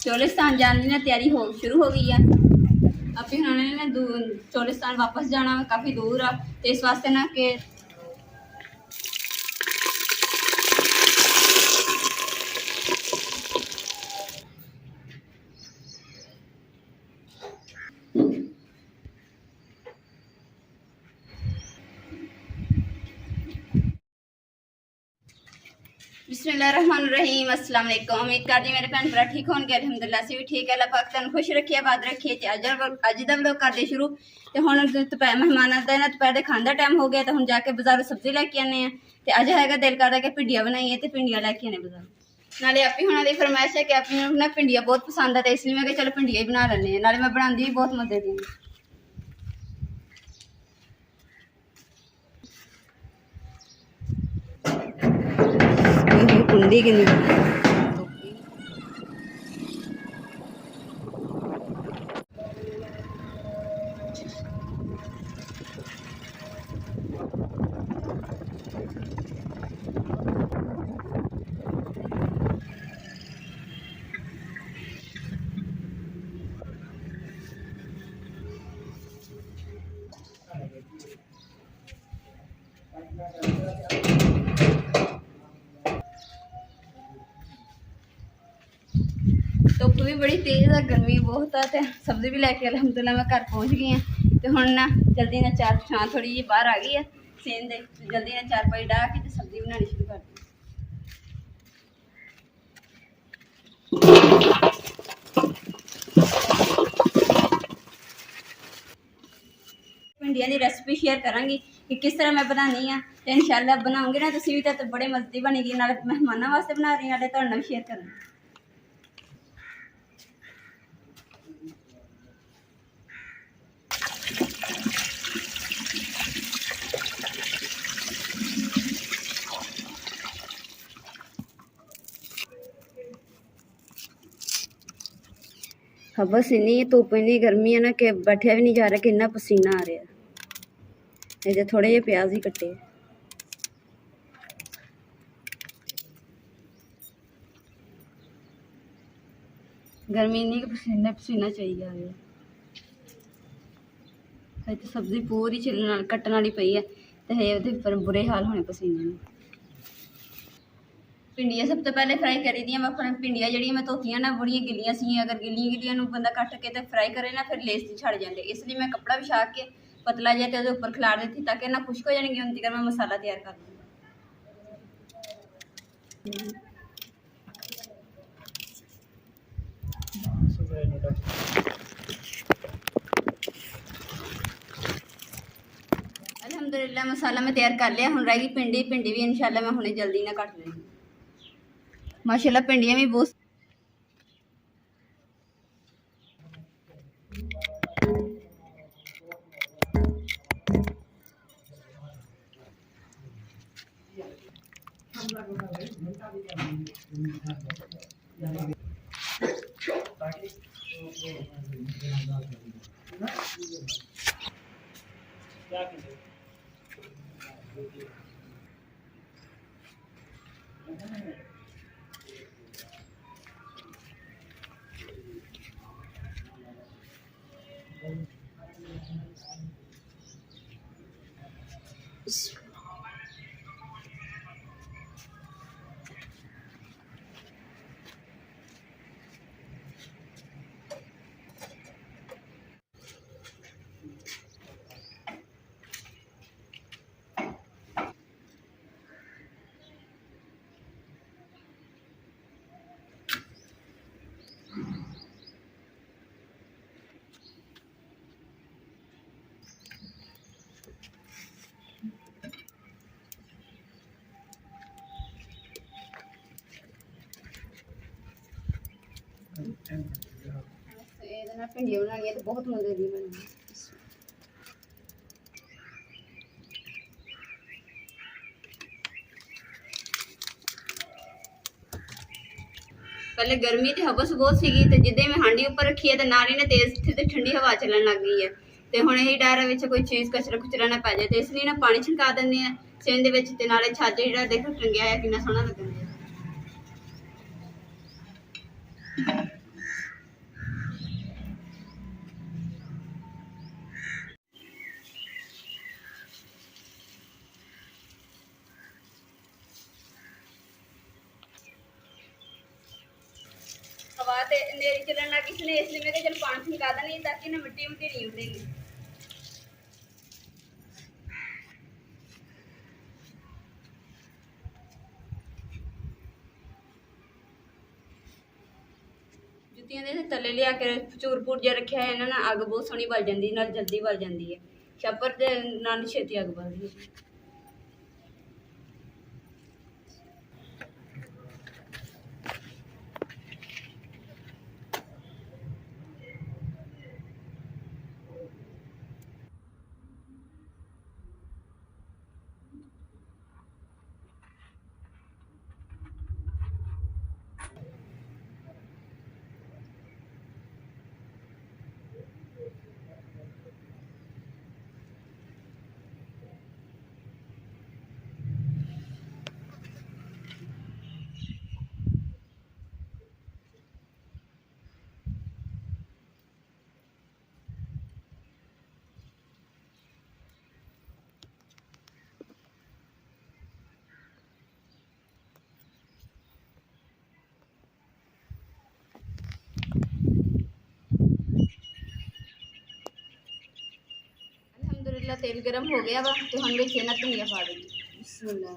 चोलिस्तान जाने की ना तैयारी शुरू हो गई है। अभी उन्होंने ना चोलिस्तान वापस जाना, काफ़ी दूर आ, तो इस वास्ते ना कि बिस्मिल्लाहिर्रहमानिर्रहीम। अस्सलाम वालेकुम। उम्मीद करती मेरे भैन भरा ठीक होंगे। अलहमदुलिल्लाह से भी ठीक है। अल्लाह पाक तुहानू खुश रखिए, आबाद रखिए। अज दा व्लॉग करते शुरू। तो हुण मेहमानों का ना दोपहर खाने का टाइम हो गया, तो हुण जाके बाजारों सब्जी लैके आने हैं। तो अज है दिल करता कि भिंडियां बनाइए, तो भिंडियां लैके आने बाजार। नाले आपी हुणां दी फरमाइश है कि आपी ना भिंडियां बहुत पसंद है, तो इसलिए मैं चलो भिंडियां ही बना लैंदे। नाले मैं बनांदी भी बहुत मजे दी। कुंडी कि धुप्प भी बड़ी तेज़ है, गर्मी बहुत है। तो सब्जी भी लैके अलहमदुलिल्लाह मैं घर पहुँच गई हाँ। तो हुण ना जल्दी ना चार छां थोड़ी जी बाहर आ गई है सेन दे, जल्दी ना चार पाई डाह के सब्जी बनानी शुरू कर दी। भिंडियां की रेसिपी शेयर करांगी कि किस तरह मैं बनानी है। तो इंशाल्लाह बनाऊंगी ना तुसीं भी, तो बड़े मज़े बनेगी। नाले मेहमानों वास्ते बना रही, नाले तुहाडे नाल शेयर करांगी। हाँ बस इन्नी धुप्प इन्नी गर्मी है ना कि बैठा भी नहीं जा रहा, कि इन्ना पसीना आ रहा है। ये थोड़े जे प्याज ही कट्टे, गर्मी इन्नी कि पसीना पसीना चाहिए आ गया। तो सब्जी पूरी छिलने कट्टन वाली पई है, तो ये पर बुरे हाल होने पसीने में। भिंडियां सब तो पहले फ्राई करी दी। मैं भिंडियां जड़ियां मैं धोतियां ना बड़ियां गिलियां सी। अगर गिलियां गिलियां बंदा कट के तो फ्राई करे ना, फिर लेस छड़ जाते, इसलिए मैं कपड़ा बिछा के पतला जहा तो उपर खिलार दी ताकि ना खुश्क हो जाएगी। उनकी कर मैं मसाला तैयार कर दूँगी। अलहमदुलिल्लाह मसाला मैं तैयार कर लिया। हुण रह गई भिंडी। भिंडी भी इंशाल्लाह मैं हुणे जल्दी ना कट लेंगी। माशाल्लाह भिंडियां भी बहुत भिंडियां बनानी तो बहुत मजे दी बननी। पहले गर्मी तो हबस बहुत सी, तो जिदे मैं हांडी उपर रखी है तो नाल ही ने तेज थी तो ठंडी हवा चलन लग गई है। तो हुण यही डर है कोई चीज़ कचरा कुचरा ना पै जाए, तो इसलिए ना पानी छिड़का देंगे हैं सेन दे विच। ते नाले छज्ज जिहड़ा देखो टंगिया है कितना सोहना लगन दिया। तो अंधेरी चलन लगी इसने, इसलिए मैं चल पानी छिड़का देनी ताकि ना मिट्टी मिट्टी नहीं उड़ेगी। जुत्तियां दे तले लिया के चूर पूर जो रखा है इन्होंने, अग बहुत सोहनी बल जाती नाल जल्दी बल जाती है, छप्पर ते नाल छेती अग बलदी है। अल्हम्दुलिल्लाह तेल गर्म हो गया वा, तो हम विच ना धनिया पा देंगे। बिस्मिल्लाह।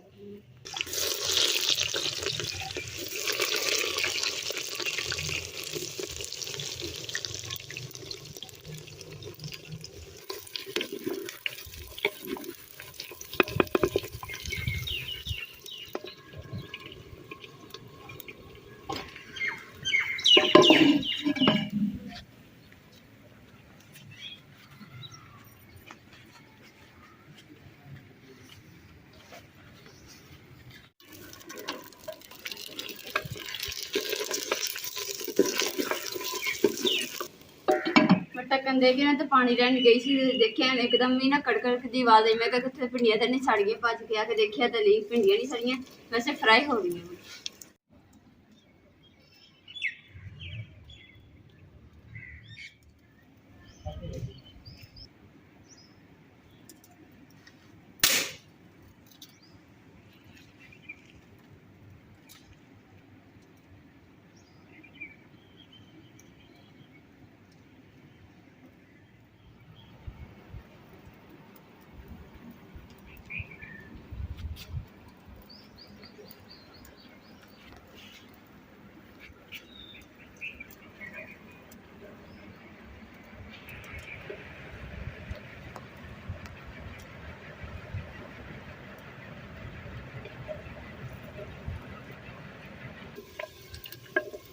ढक्कन दे के ना तो पानी लैन गई सी, देखिया एकदम ही ना कड़कड़ की आवाज आई, मैं कितने भिंडियां तो नहीं सड़ गई, भज के आके देखिया तो ली भिंडियां नहीं सड़ियां, वैसे फ्राई हो गई हैं।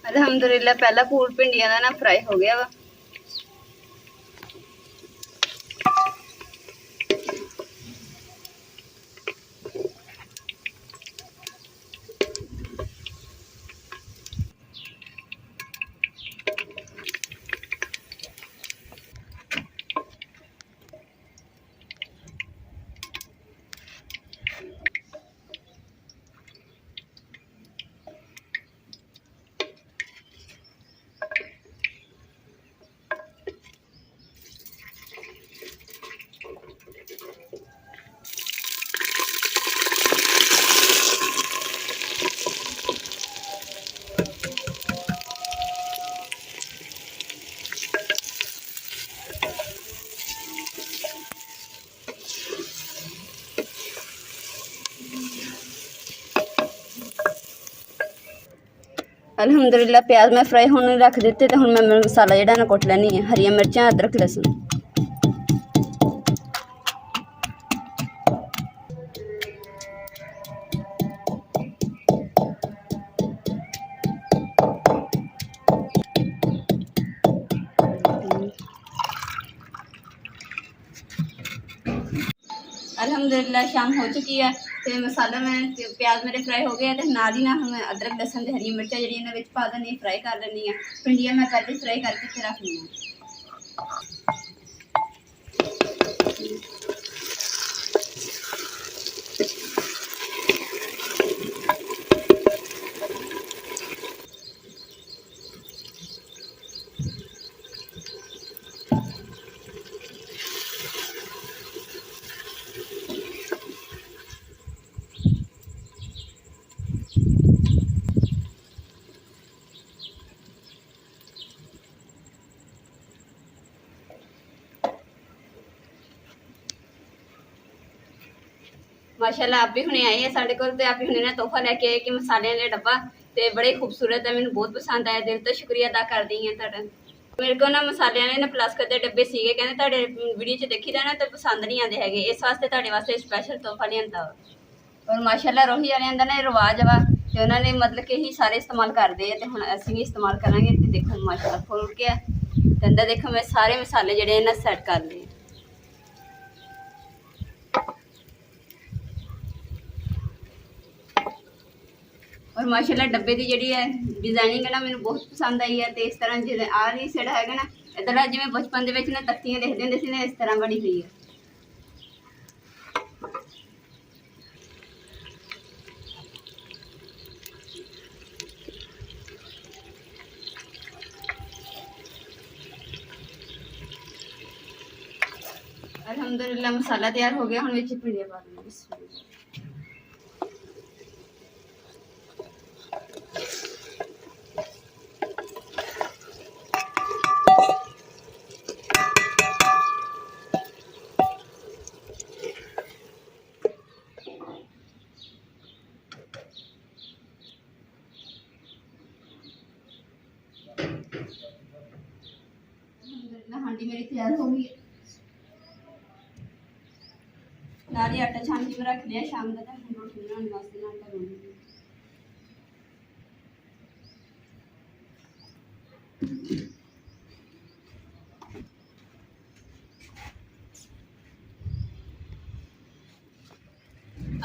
अल्हम्दुलिल्लाह पहला पूल भिंडियां का ना फ्राई हो गया वा। अल्हम्दुलिल्लाह प्याज मैं फ्राई होने रख दिते, तो हुण मैं मसाला जिहड़ा ना कुट लैनी है, हरियां मिर्चां, अदरक, लहसुन। अल्हम्दुलिल्लाह शाम हो चुकी है, तो मसाला में प्याज मेरे फ्राई हो गए, तो नाल ही ना हम अदरक, लहसुन ते हरी मिर्चां जिहड़ियां इन्हां विच पा देनी, फ्राई कर लैनी है। भिंडियां मैं पहले फ्राई करके रख लूँगी। माशाल्लाह आप भी हुणे आए हैं साढ़े कोल, आप भी हुणे ना तोहफा लैके आए कि मसाले वाले डब्बा, तो बड़े खूबसूरत है, मैंने बहुत पसंद आया, दिल तो शुक्रिया अदा करदी हाँ तुहाडा। मेरे को ना मसाले वाले ना प्लास्टिक के डब्बे सीगे, कहंदे तुहाडे वीडियो च देखी ना तो पसंद नहीं आते हैगे, इस वास्ते तुहाडे वास्ते स्पैशल तोहफा लिआंदा वा। और माशाल्लाह रोही वालियां दा ना रिवाज वा ते उन्होंने मतलब कि ही सारे इस्तेमाल करते हैं, तो हुण असीं भी इस्तेमाल करांगे। तो देखो माशाल्लाह फुल के ते अंदर देखो मैं सारे मसाले जिहड़े ना सैट कर लए। और माशाल्लाह डब्बे की जी है डिजाइनिंग है ना मैंने बहुत पसंद आई है। तो इस तरह जो आ रही साइड है ना इधर जिवें बचपन के ना तख्तियां लिखते होंगे सी ना, इस तरह बनी हुई है। अल्हम्दुलिल्लाह मसाला तैयार हो गया, हम विच भिंडियां पा देंगे। बिस्मिल्लाह। हांडी मेरी तैयार हो गई है, नाल ही आटा छान के रख लिया शाम का, तो रोटी बनाने वास्ते ना आटा गूंदूंगी।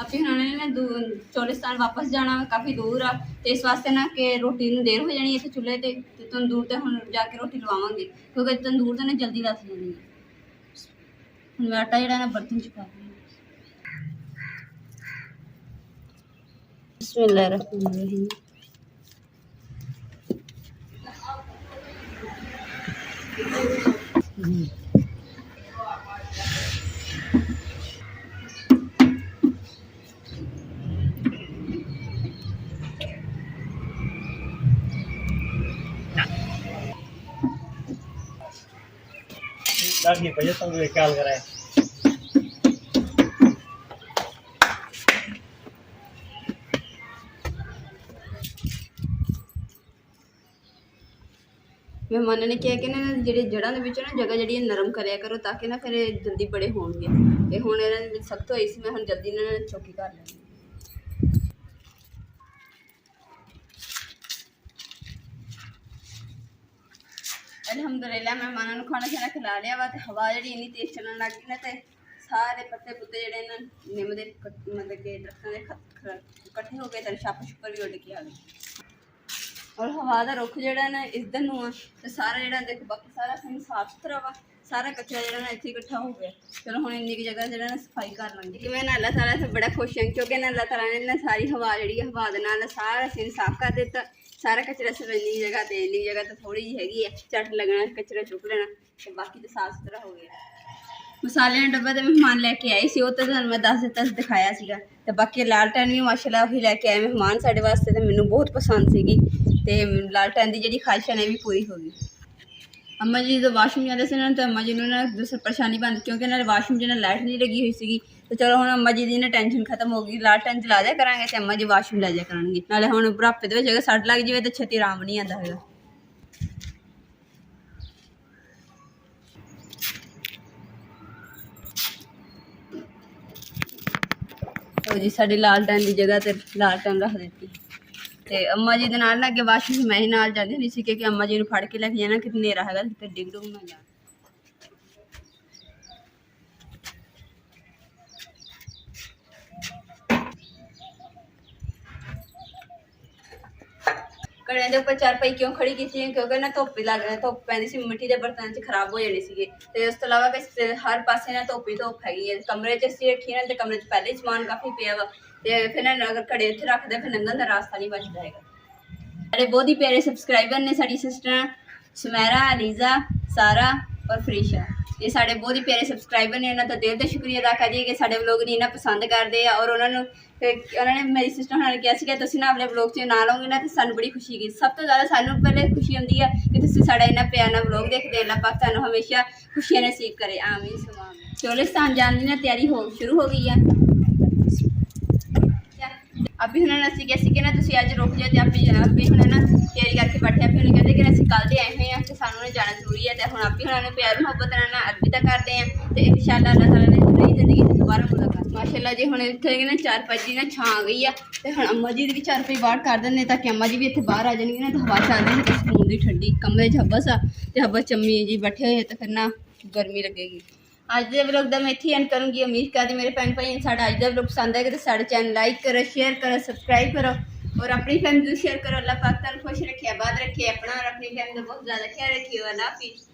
अभी उन्होंने ना चोलिस्तान वापस जाना, काफ़ी दूर आ, तो इस वास्ते ना कि रोटी में देर हो जानी इतने चूल्हे ते तंदूर ते हुण जाके रोटी लवावांगे, क्योंकि तंदूर तो ना जल्दी रस जानी है। हुण मैं आटा जिहड़ा ना बर्तन च पा दूँगी। बिस्मिल्लाहिर्रहमानिर्रहीम। lagi banyak tong legal kare मेहमानों ने कहा कि ना जी जड़ा ना जगह जी नरम कराया करो, ताकि ना फिर जल्दी बड़े होंगे। तो हुण इन्होंने सख्त हुई सी, मैं हुण जल्दी इन्होंने चौकी कर लैनी। अल्हम्दुलिल्लाह मेहमानों को खाना शाना खिला लिया वा, हवा जी इन्नी तेज चलन लग गई ना, तो सारे पत्ते पुत्ते जोड़े ना निम के मतलब कि दरख्तों के इकट्ठे हो गए, तो छप्प छुप्पर भी उड़ के आ गए। और हवा का रुख जोड़ा ना इधर नूं तो सारा जो देखो बाकी सारा साफ सुथरा वा, सारा कचरा जो ना इतने इकट्ठा हो गया। चलो हम इन्नी की जगह जो ना सफाई कर लेंगे कि मैं अल्लाह ताला से बड़ा खुश हूँ, क्योंकि अल्लाह ताला ने ना सारी हवा जी हवा के नाल सारा सीन साफ कर दिता। सारा कचरा सिर्फ इन्नी जगह तो इन्नी जगह तो थोड़ी जी हैगी है, झट लगना कचरा चुक लेना, तो बाकी तो साफ सुथरा हो गया। मसाले का डब्बा तो मेहमान लैके आए सी, वो तो मैं दस दिखाया सीगा। तो बाकी लालटेन भी माशाल्लाह वही लैके आए मेहमान साढ़े वास्ते, तो मैनू बहुत पसंद सीगी। तो लालटेन की जी ख्वाहिश है भी पूरी हो गई। अम्मा जी जब वाशरूम जाते थे ना, तो अम्मा जी ने ना दूसरी परेशानी बंद, क्योंकि ना वाशरूम च ना लाइट नहीं लगी हुई सी। तो चलो हम अम्मा जी की ना टेंशन खत्म हो गई, लालटेन चला दिया करांगे तो अम्मा जी वाशरूम लै जाया करांगे। नाले हुण बुढ़ापे दे विच अगर सट लग जाए तो छेती आराम नहीं आता है। तो जी साड़ी लालटेन की जगह तो लालटेन रख दी। तो अम्मा जी के नाल ना अगे वाशरूम मैं ही नाल जाती हुंदी सी, क्योंकि अम्मा जी नूं फड़ के लैके जाना कि हनेरा हैगा ते डिग डुग ना जाण। घड़ियां के उपर चारपाई क्यों खड़ी की, क्योंकि ना धुप्प लग धुप्प पैंदी सी, मिट्टी के बर्तन च खराब हो जाने सी। तो उस तो इलावा हर पासे ना धुप्प ही धुप्प हैगी है। कमरे च असीं रखी ना, तो कमरे च पहले ही समान काफ़ी पिया वा, तो फिर ना अगर घड़े उत्थे रखदे फिर लंघण का रास्ता नहीं बचता हैगा। साढ़े बहुत ही प्यारे सबसक्राइबर ने साड़ी सिस्टर सुमेरा, अलीजा, सारा और फरीशा, ये साढ़े बहुत ही प्यारे सबसक्राइबर ने। उन्होंने तो दिल से शुक्रिया अदा करिए कि साढ़े व्लॉग ने इन्ना पसंद करते हैं। और उन्होंने मेरी सिस्टर उन्होंने कहा कि तुसीं ना अपने व्लॉग च ना लाओगे ना, तो सानू बड़ी खुशी की। सब तो ज़्यादा सानू पहले खुशी होती है कि तुसीं साढ़ा इन्ना प्यार नाल व्लॉग देखते। अल्लाह पाक तुहानू हमेशा खुशियां नसीब करे, आमीन सुमा आमीन। चोलिस्तान जाने की ना तैयारी शुरू हो गई है। ਆਪੀ ਹੁਣ ਅਸੀਂ ਕਿਹਾ ਸੀ ਕਿ ਨਾ ਤੁਸੀਂ ਅੱਜ ਰੁਕ ਜਾਓ ਤੇ ਆਪੀ ਹੁਣ ਨਾ ਤਿਆਰੀ ਕਰਕੇ ਬੈਠੇ ਆਪੀ ਹੁਣ ਕਹਿੰਦੇ ਕਿ ਅਸੀਂ ਕੱਲ੍ਹ ਦੇ ਆਏ ਹੋਏ ਹਾਂ ਤੇ ਸਾਨੂੰ ਨਾ ਜਾਣਾ ਜ਼ਰੂਰੀ ਹੈ ਤੇ ਹੁਣ ਆਪੀ ਉਹਨਾਂ ਨੂੰ ਪਿਆਰ ਮੁਹੱਬਤ ਨਾਲ ਅਲਵਿਦਾ ਕਰਦੇ ਹਾਂ ਤੇ ਇੰਸ਼ਾਅੱਲਾ ਅੱਲਾਹ ਤਾਲਾ ਨੇ ਨਈ ਜ਼ਿੰਦਗੀ ਚ ਦੁਬਾਰਾ ਮੁਲਾਕਾਤ ਮਾਸ਼ਾਅੱਲਾ ਜੀ। ਹੁਣ ਇੱਥੇ ਨਾ 4-5 ਦੀ ਨਾ ਛਾਂ ਆ ਗਈ ਆ ਤੇ ਹੁਣ ਅੰਮਾ ਜੀ ਦੀ ਵੀ 4 ਰੁਪਏ ਬਾਹਰ ਕਰ ਦਿੰਦੇ ਤਾਂ ਕਿ ਅੰਮਾ ਜੀ ਵੀ ਇੱਥੇ ਬਾਹਰ ਆ ਜਾਣਗੇ ਨਾ ਤਾਂ ਹਵਾ ਚੱਲ ਰਹੀ ਤੇ ਸਕੂਨ ਦੀ ਠੰਡੀ ਕਮਰੇ 'ਚ ਹੱਬਸ ਆ ਤੇ ਹੱਬਸ ਚੰਮੀ ਜੀ ਬੈਠੇ ਹੋਏ ਤੇ ਫਿਰ ਨਾ ਗਰਮੀ ਲੱਗੇਗੀ। ਅੱਜ ਦੇ ਵਲੋਗ ਦਾ ਮੈਂ ਇੱਥੇ ਐਂਡ ਕਰੂੰਗੀ। ਉਮੀਦ ਕਰਦੀ ਮੇਰੇ ਭੈਣ ਭਾਈ ਸਾਡਾ ਅੱਜ ਦਾ ਵਲੋਗ ਪਸੰਦ ਆਏਗਾ ਤੇ ਸਾਡੇ ਚੈਨਲ ਲਾइक करो, शेयर करो, सब्सक्राइब करो और अपनी फैमिली शेयर करो। अल्लाह पाक तुहानू खुश रखे, आबाद रखे, अपना और अपनी फैमिली का बहुत ज़्यादा ख्याल रखिए। अल्लाह हाफिज़।